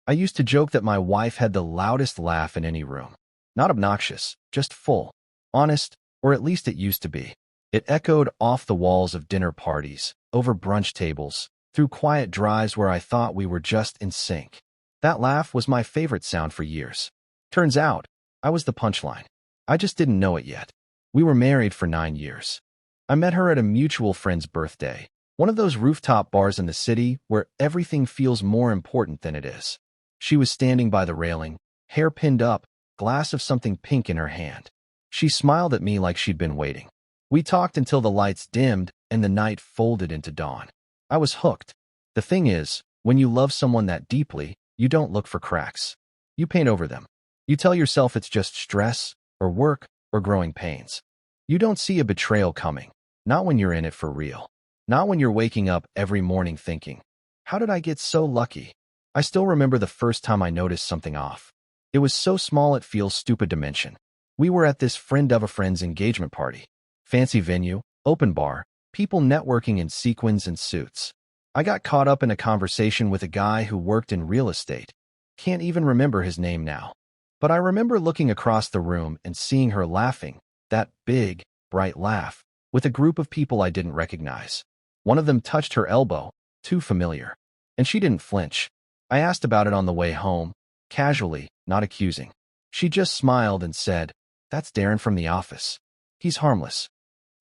I used to joke that my wife had the loudest laugh in any room. Not obnoxious, just full. Honest, or at least it used to be. It echoed off the walls of dinner parties, over brunch tables, through quiet drives where I thought we were just in sync. That laugh was my favorite sound for years. Turns out, I was the punchline. I just didn't know it yet. We were married for 9 years. I met her at a mutual friend's birthday, one of those rooftop bars in the city where everything feels more important than it is. She was standing by the railing, hair pinned up, glass of something pink in her hand. She smiled at me like she'd been waiting. We talked until the lights dimmed and the night folded into dawn. I was hooked. The thing is, when you love someone that deeply, you don't look for cracks. You paint over them. You tell yourself it's just stress, or work, or growing pains. You don't see a betrayal coming, not when you're in it for real. Not when you're waking up every morning thinking, how did I get so lucky? I still remember the first time I noticed something off. It was so small it feels stupid to mention. We were at this friend of a friend's engagement party. Fancy venue, open bar, people networking in sequins and suits. I got caught up in a conversation with a guy who worked in real estate. Can't even remember his name now. But I remember looking across the room and seeing her laughing, that big, bright laugh, with a group of people I didn't recognize. One of them touched her elbow, too familiar. And she didn't flinch. I asked about it on the way home, casually, not accusing. She just smiled and said, "That's Darren from the office. He's harmless."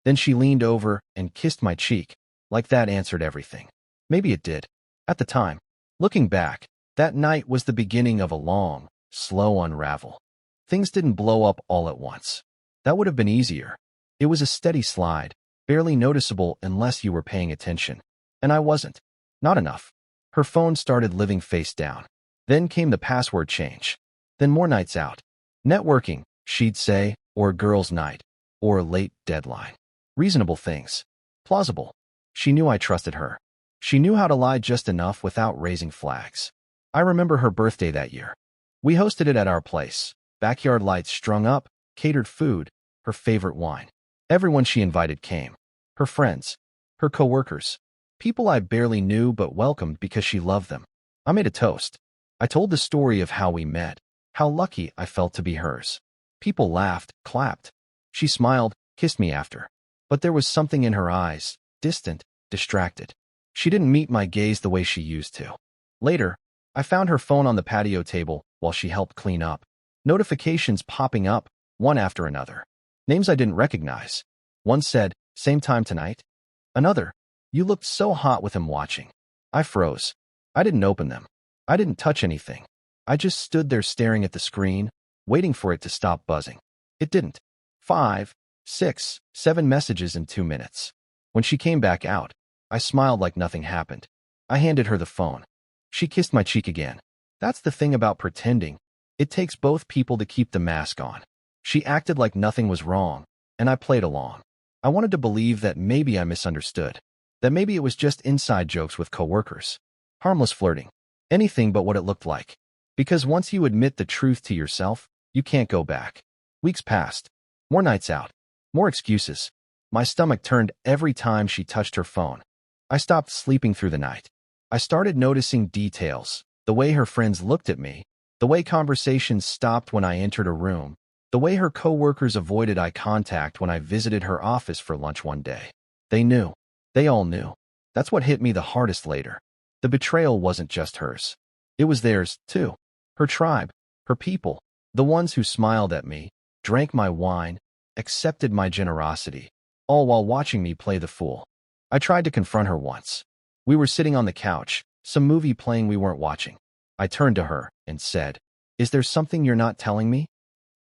Then she leaned over and kissed my cheek, like that answered everything. Maybe it did. At the time, looking back, that night was the beginning of a long, slow unravel. Things didn't blow up all at once. That would have been easier. It was a steady slide, barely noticeable unless you were paying attention. And I wasn't. Not enough. Her phone started living face down. Then came the password change. Then more nights out. Networking, she'd say, or girls' night, or late deadline. Reasonable things. Plausible. She knew I trusted her. She knew how to lie just enough without raising flags. I remember her birthday that year. We hosted it at our place. Backyard lights strung up, catered food, her favorite wine. Everyone she invited came. Her friends, her coworkers, people I barely knew but welcomed because she loved them. I made a toast. I told the story of how we met, how lucky I felt to be hers. People laughed, clapped. She smiled, kissed me after. But there was something in her eyes, distant, distracted. She didn't meet my gaze the way she used to. Later, I found her phone on the patio table while she helped clean up. Notifications popping up, one after another. Names I didn't recognize. One said, "Same time tonight?" Another, "You looked so hot with him watching." I froze. I didn't open them. I didn't touch anything. I just stood there staring at the screen, waiting for it to stop buzzing. It didn't. 5, 6, 7 messages in 2 minutes. When she came back out, I smiled like nothing happened. I handed her the phone. She kissed my cheek again. That's the thing about pretending. It takes both people to keep the mask on. She acted like nothing was wrong, and I played along. I wanted to believe that maybe I misunderstood. That maybe it was just inside jokes with coworkers. Harmless flirting. Anything but what it looked like. Because once you admit the truth to yourself, you can't go back. Weeks passed. More nights out. More excuses. My stomach turned every time she touched her phone. I stopped sleeping through the night. I started noticing details. The way her friends looked at me. The way conversations stopped when I entered a room. The way her coworkers avoided eye contact when I visited her office for lunch one day. They knew. They all knew. That's what hit me the hardest later. The betrayal wasn't just hers. It was theirs, too. Her tribe, her people, the ones who smiled at me, drank my wine, accepted my generosity, all while watching me play the fool. I tried to confront her once. We were sitting on the couch, some movie playing we weren't watching. I turned to her and said, "Is there something you're not telling me?"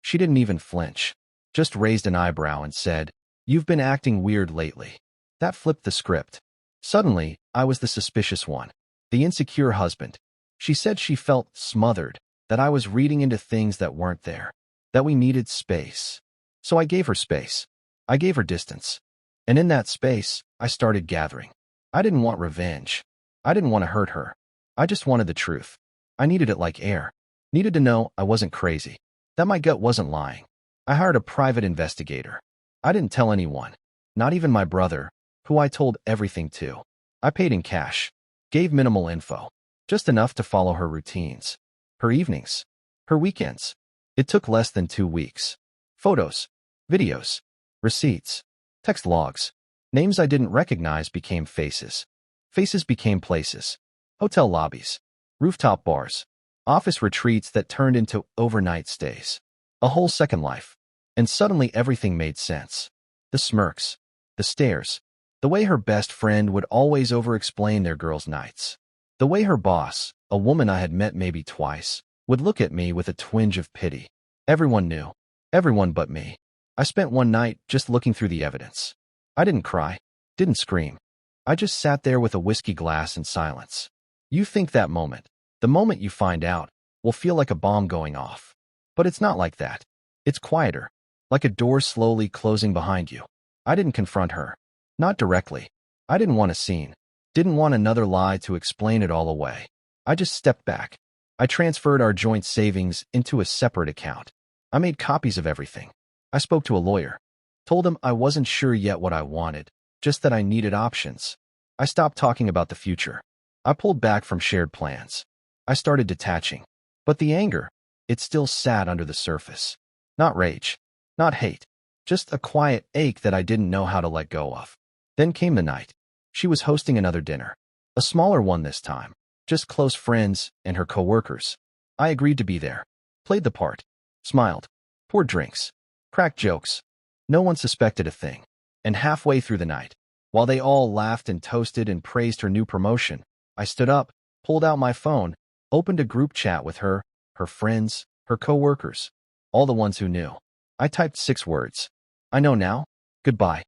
She didn't even flinch, just raised an eyebrow and said, "You've been acting weird lately." That flipped the script. Suddenly, I was the suspicious one, the insecure husband. She said she felt smothered, that I was reading into things that weren't there, that we needed space. So I gave her space. I gave her distance. And in that space, I started gathering. I didn't want revenge. I didn't want to hurt her. I just wanted the truth. I needed it like air. Needed to know I wasn't crazy. That my gut wasn't lying. I hired a private investigator. I didn't tell anyone, not even my brother, who I told everything to. I paid in cash. Gave minimal info. Just enough to follow her routines. her evenings, her weekends. It took less than 2 weeks. Photos, videos, receipts, text logs. Names I didn't recognize became faces. Faces became places. Hotel lobbies, rooftop bars, office retreats that turned into overnight stays. A whole second life. And suddenly everything made sense. The smirks, the stares, the way her best friend would always over-explain their girls' nights. The way her boss, a woman I had met maybe twice, would look at me with a twinge of pity. Everyone knew. Everyone but me. I spent one night just looking through the evidence. I didn't cry, didn't scream. I just sat there with a whiskey glass in silence. You think that moment, the moment you find out, will feel like a bomb going off. But it's not like that. It's quieter, like a door slowly closing behind you. I didn't confront her. Not directly. I didn't want a scene. Didn't want another lie to explain it all away. I just stepped back. I transferred our joint savings into a separate account. I made copies of everything. I spoke to a lawyer. Told him I wasn't sure yet what I wanted, just that I needed options. I stopped talking about the future. I pulled back from shared plans. I started detaching. But the anger, it still sat under the surface. Not rage, not hate, just a quiet ache that I didn't know how to let go of. Then came the night. She was hosting another dinner. A smaller one this time. Just close friends and her coworkers. I agreed to be there. Played the part. Smiled. Poured drinks. Cracked jokes. No one suspected a thing. And halfway through the night, while they all laughed and toasted and praised her new promotion, I stood up, pulled out my phone, opened a group chat with her, her friends, her coworkers, all the ones who knew. I typed 6 words. I know now. Goodbye.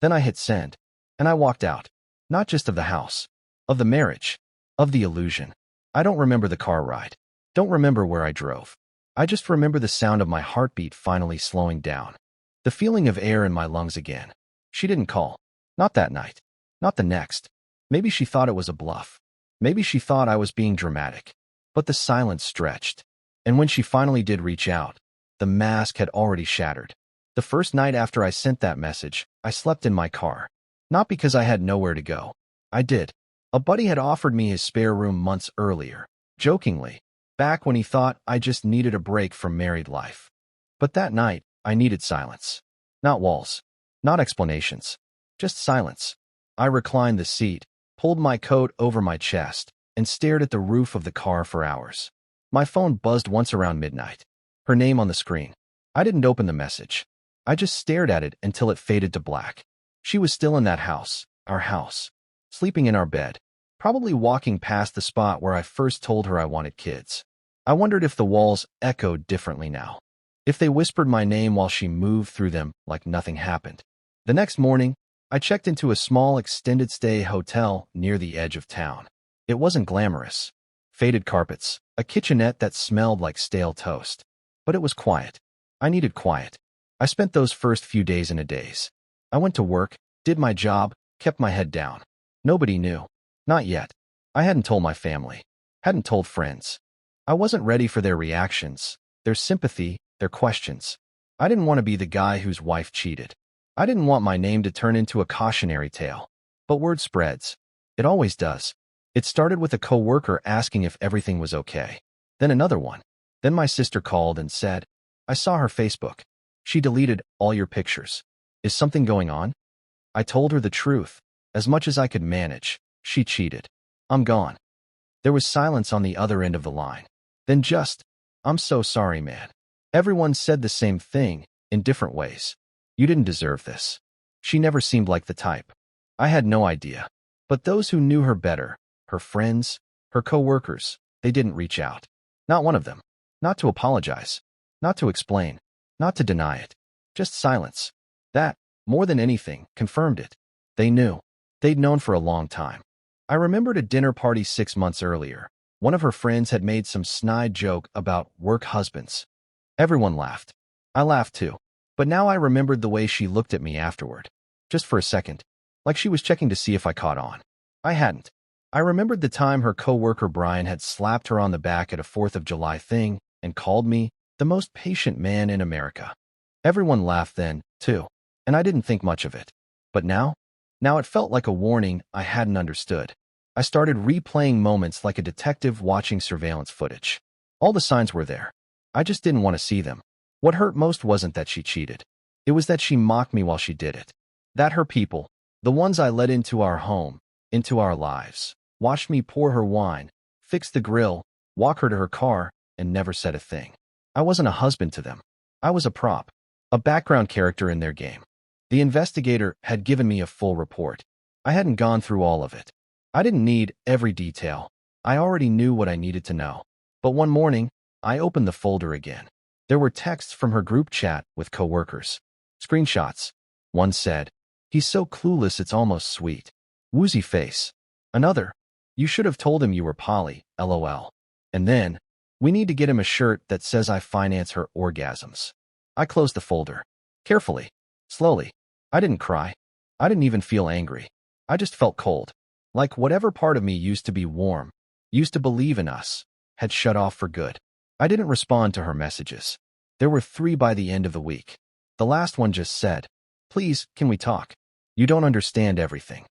Then I hit send. And I walked out. Not just of the house. Of the marriage. Of the illusion. I don't remember the car ride. Don't remember where I drove. I just remember the sound of my heartbeat finally slowing down. The feeling of air in my lungs again. She didn't call. Not that night. Not the next. Maybe she thought it was a bluff. Maybe she thought I was being dramatic. But the silence stretched. And when she finally did reach out, the mask had already shattered. The first night after I sent that message, I slept in my car. Not because I had nowhere to go. I did. A buddy had offered me his spare room months earlier, jokingly, back when he thought I just needed a break from married life. But that night, I needed silence. Not walls. Not explanations. Just silence. I reclined the seat, pulled my coat over my chest, and stared at the roof of the car for hours. My phone buzzed once around midnight. Her name on the screen. I didn't open the message. I just stared at it until it faded to black. She was still in that house, our house, sleeping in our bed, probably walking past the spot where I first told her I wanted kids. I wondered if the walls echoed differently now. If they whispered my name while she moved through them like nothing happened. The next morning, I checked into a small extended stay hotel near the edge of town. It wasn't glamorous. Faded carpets, a kitchenette that smelled like stale toast. But it was quiet. I needed quiet. I spent those first few days in a daze. I went to work, did my job, kept my head down. Nobody knew. Not yet. I hadn't told my family. Hadn't told friends. I wasn't ready for their reactions, their sympathy, their questions. I didn't want to be the guy whose wife cheated. I didn't want my name to turn into a cautionary tale. But word spreads. It always does. It started with a coworker asking if everything was okay. Then another one. Then my sister called and said, I saw her Facebook. She deleted all your pictures. Is something going on? I told her the truth. As much as I could manage. She cheated. I'm gone. There was silence on the other end of the line. Then just, I'm so sorry, man. Everyone said the same thing, in different ways. You didn't deserve this. She never seemed like the type. I had no idea. But those who knew her better, her friends, her coworkers, they didn't reach out. Not one of them. Not to apologize. Not to explain. Not to deny it. Just silence. That, more than anything, confirmed it. They knew. They'd known for a long time. I remembered a dinner party 6 months earlier. One of her friends had made some snide joke about work husbands. Everyone laughed. I laughed too. But now I remembered the way she looked at me afterward. Just for a second. Like she was checking to see if I caught on. I hadn't. I remembered the time her coworker Brian had slapped her on the back at a 4th of July thing and called me the most patient man in America. Everyone laughed then, too. And I didn't think much of it. But now? Now it felt like a warning I hadn't understood. I started replaying moments like a detective watching surveillance footage. All the signs were there. I just didn't want to see them. What hurt most wasn't that she cheated. It was that she mocked me while she did it. That her people, the ones I let into our home, into our lives, watched me pour her wine, fix the grill, walk her to her car, and never said a thing. I wasn't a husband to them. I was a prop, a background character in their game. The investigator had given me a full report. I hadn't gone through all of it. I didn't need every detail. I already knew what I needed to know. But one morning, I opened the folder again. There were texts from her group chat with coworkers. Screenshots. One said, "He's so clueless it's almost sweet. Woozy face." Another, "You should have told him you were poly, LOL." And then, "We need to get him a shirt that says I finance her orgasms." I closed the folder. Carefully. Slowly. I didn't cry. I didn't even feel angry. I just felt cold. Like whatever part of me used to be warm, used to believe in us, had shut off for good. I didn't respond to her messages. There were 3 by the end of the week. The last one just said, "Please, can we talk? You don't understand everything."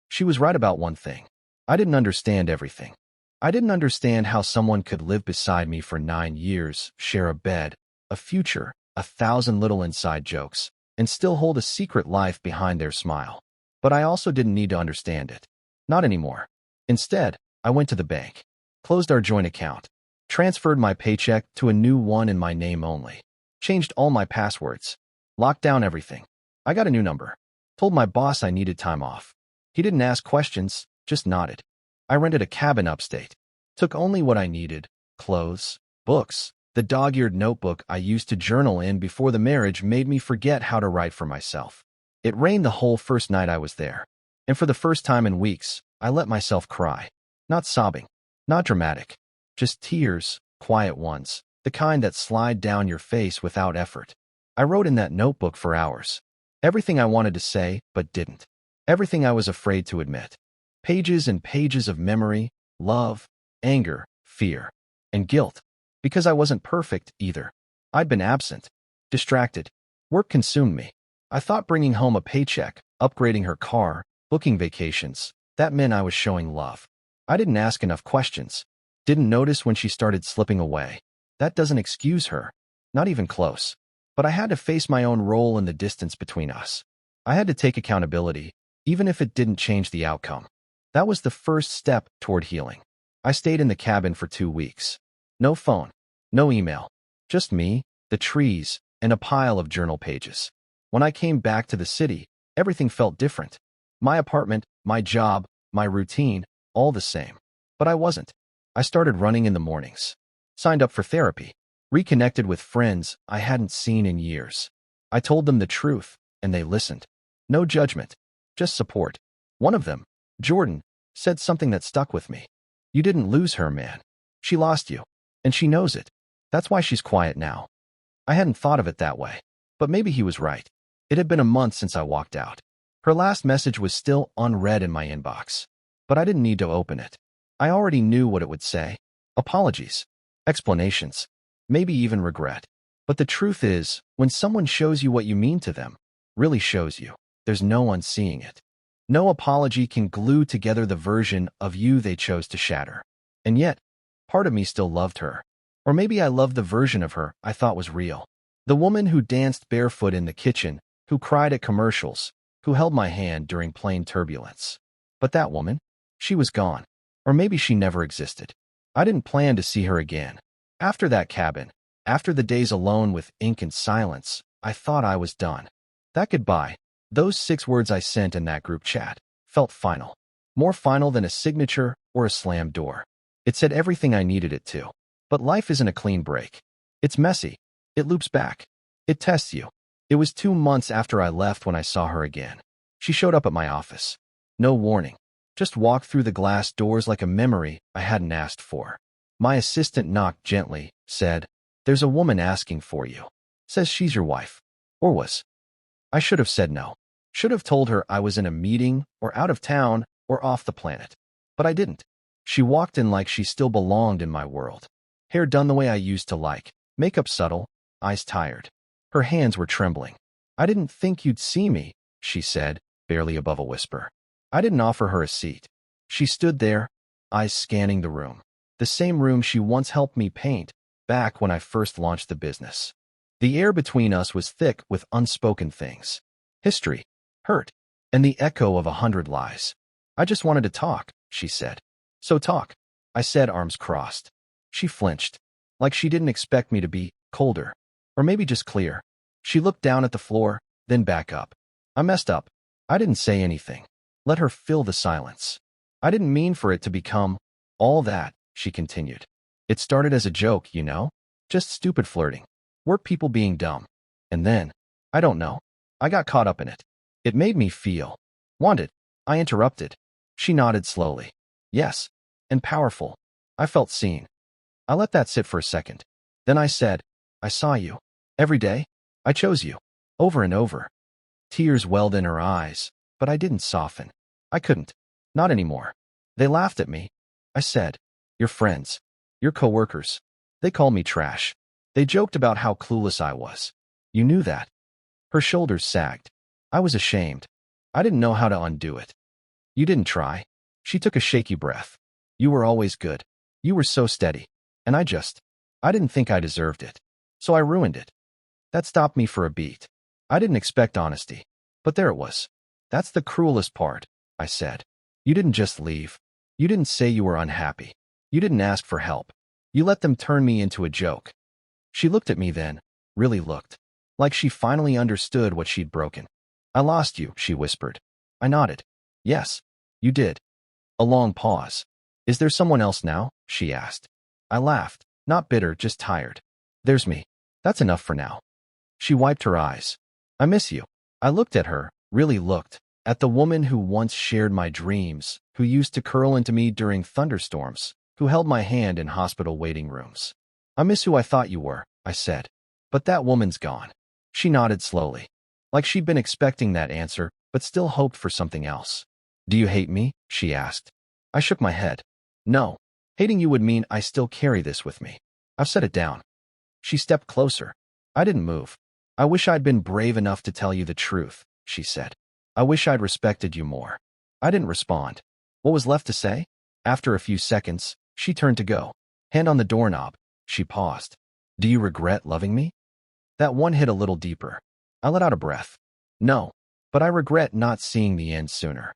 She was right about one thing. I didn't understand everything. I didn't understand how someone could live beside me for 9 years, share a bed, a future, 1,000 little inside jokes, and still hold a secret life behind their smile. But I also didn't need to understand it. Not anymore. Instead, I went to the bank, closed our joint account, transferred my paycheck to a new one in my name only, changed all my passwords, locked down everything. I got a new number, told my boss I needed time off. He didn't ask questions, just nodded. I rented a cabin upstate, took only what I needed, clothes, books. The dog-eared notebook I used to journal in before the marriage made me forget how to write for myself. It rained the whole first night I was there, and for the first time in weeks, I let myself cry. Not sobbing, not dramatic, just tears, quiet ones, the kind that slide down your face without effort. I wrote in that notebook for hours. Everything I wanted to say, but didn't. Everything I was afraid to admit. Pages and pages of memory, love, anger, fear, and guilt. Because I wasn't perfect, either. I'd been absent, distracted. Work consumed me. I thought bringing home a paycheck, upgrading her car, booking vacations, that meant I was showing love. I didn't ask enough questions. Didn't notice when she started slipping away. That doesn't excuse her. Not even close. But I had to face my own role in the distance between us. I had to take accountability, even if it didn't change the outcome. That was the first step toward healing. I stayed in the cabin for 2 weeks. No phone, no email, just me, the trees, and a pile of journal pages. When I came back to the city, everything felt different. My apartment, my job, my routine, all the same. But I wasn't. I started running in the mornings. Signed up for therapy. Reconnected with friends I hadn't seen in years. I told them the truth, and they listened. No judgment, just support. One of them, Jordan, said something that stuck with me. "You didn't lose her, man. She lost you. And she knows it. That's why she's quiet now." I hadn't thought of it that way. But maybe he was right. It had been a month since I walked out. Her last message was still unread in my inbox. But I didn't need to open it. I already knew what it would say. Apologies. Explanations. Maybe even regret. But the truth is, when someone shows you what you mean to them, really shows you, there's no unseeing it. No apology can glue together the version of you they chose to shatter. And yet, part of me still loved her. Or maybe I loved the version of her I thought was real. The woman who danced barefoot in the kitchen, who cried at commercials, who held my hand during plane turbulence. But that woman, she was gone. Or maybe she never existed. I didn't plan to see her again. After that cabin, after the days alone with ink and silence, I thought I was done. That goodbye, those 6 words I sent in that group chat, felt final. More final than a signature or a slammed door. It said everything I needed it to. But life isn't a clean break. It's messy. It loops back. It tests you. It was 2 months after I left when I saw her again. She showed up at my office. No warning. Just walked through the glass doors like a memory I hadn't asked for. My assistant knocked gently, said, "There's a woman asking for you. Says she's your wife." Or was. I should have said no. Should have told her I was in a meeting, or out of town, or off the planet. But I didn't. She walked in like she still belonged in my world. Hair done the way I used to like, makeup subtle, eyes tired. Her hands were trembling. "I didn't think you'd see me," she said, barely above a whisper. I didn't offer her a seat. She stood there, eyes scanning the room. The same room she once helped me paint, back when I first launched the business. The air between us was thick with unspoken things. History, hurt, and the echo of 100 lies. I just wanted to talk, she said. So talk, I said, arms crossed. She flinched, like she didn't expect me to be colder, or maybe just clear. She looked down at the floor, then back up. I messed up. I didn't say anything. Let her fill the silence. I didn't mean for it to become all that, she continued. It started as a joke, you know? Just stupid flirting. Work people being dumb. And then, I don't know, I got caught up in it. It made me feel wanted. I interrupted. She nodded slowly. Yes, and powerful. I felt seen. I let that sit for a second. Then I said, I saw you. Every day. I chose you. Over and over. Tears welled in her eyes, but I didn't soften. I couldn't. Not anymore. They laughed at me. I said, your friends. Your coworkers. They called me trash. They joked about how clueless I was. You knew that. Her shoulders sagged. I was ashamed. I didn't know how to undo it. You didn't try. She took a shaky breath. You were always good. You were so steady. And I didn't think I deserved it. So I ruined it. That stopped me for a beat. I didn't expect honesty. But there it was. That's the cruelest part, I said. You didn't just leave. You didn't say you were unhappy. You didn't ask for help. You let them turn me into a joke. She looked at me then, really looked, like she finally understood what she'd broken. I lost you, she whispered. I nodded. Yes, you did. A long pause. Is there someone else now? She asked. I laughed, not bitter, just tired. There's me. That's enough for now. She wiped her eyes. I miss you. I looked at her, really looked, at the woman who once shared my dreams, who used to curl into me during thunderstorms, who held my hand in hospital waiting rooms. I miss who I thought you were, I said. But that woman's gone. She nodded slowly, like she'd been expecting that answer, but still hoped for something else. Do you hate me? She asked. I shook my head. No. Hating you would mean I still carry this with me. I've set it down. She stepped closer. I didn't move. I wish I'd been brave enough to tell you the truth, she said. I wish I'd respected you more. I didn't respond. What was left to say? After a few seconds, she turned to go. Hand on the doorknob. She paused. Do you regret loving me? That one hit a little deeper. I let out a breath. No, but I regret not seeing the end sooner.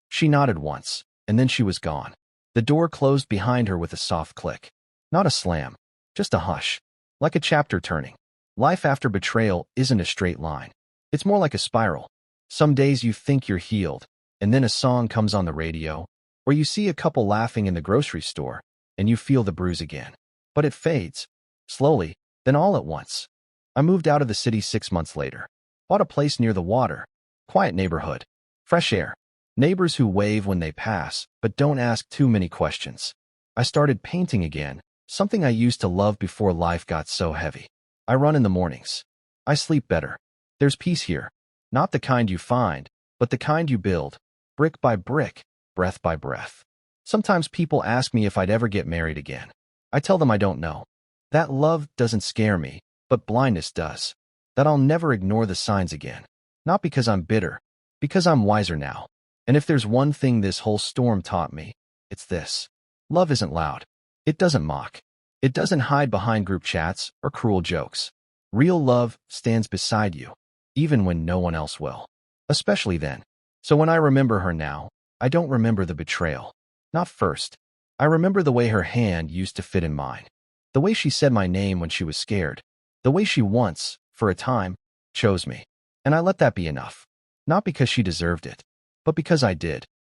She nodded once, and then she was gone. The door closed behind her with a soft click. Not a slam, just a hush. Like a chapter turning. Life after betrayal isn't a straight line. It's more like a spiral. Some days you think you're healed, and then a song comes on the radio, or you see a couple laughing in the grocery store, and you feel the bruise again. But it fades. Slowly, then all at once. I moved out of the city 6 months later. Bought a place near the water. Quiet neighborhood. Fresh air. Neighbors who wave when they pass, but don't ask too many questions. I started painting again, something I used to love before life got so heavy. I run in the mornings. I sleep better. There's peace here. Not the kind you find, but the kind you build. Brick by brick, breath by breath. Sometimes people ask me if I'd ever get married again. I tell them I don't know. That love doesn't scare me, but blindness does. That I'll never ignore the signs again. Not because I'm bitter, because I'm wiser now. And if there's one thing this whole storm taught me, it's this. Love isn't loud. It doesn't mock. It doesn't hide behind group chats or cruel jokes. Real love stands beside you, even when no one else will. Especially then. So when I remember her now, I don't remember the betrayal. Not first. I remember the way her hand used to fit in mine. The way she said my name when she was scared. The way she once, for a time, chose me. And I let that be enough. Not because she deserved it, but because I did.